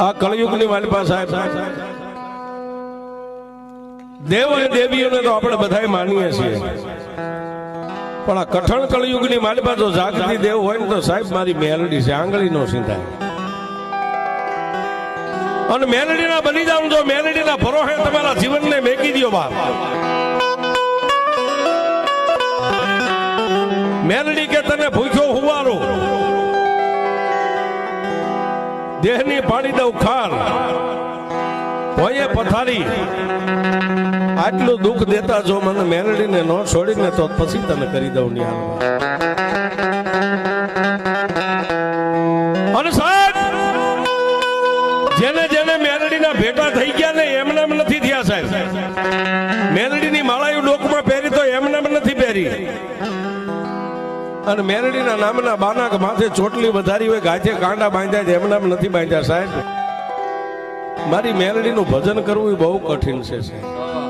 આ કળયુગની માલિપા સાહેબ, દેવ અને દેવીઓને તો આપણે બધાય માનીએ છીએ, પણ આ કઠણ કળયુગની માલિપા જો જાગૃતિ દેવ હોય ને તો સાહેબ મારી મેલડી છે, આંગળી નો સિંધાય. અને મેલડીના બની જાવ, જો મેલડીના ભરોસે તમારા જીવનને મેકી દો બાપ. મેલડી કે તને ભૂખ્યો હુવારો, દેહની પાડી દઉં ખાર, ભોયે પથારી, આટલું દુઃખ દેતા જો મને મેલડીને ન છોડીને તો પછી તને કરી દઉં નિહાલ. અને સાહેબ જેને જેને મેલડીના ભેટા થઈ ગયા ને એમને એમ નથી થયા સાહેબ. મેલડીની માળાયું ડોકમાં પહેરી તો એમને એમ નથી પહેરી. અને મેલડીના નામના બાના માથે ચોટલી વધારી હોય, ગાથે કાંડા બાંધ્યા છે, એમને એમ નથી બાંધ્યા સાહેબ. મારી મેલડીનું ભજન કરવું એ બહુ કઠિન છે સાહેબ.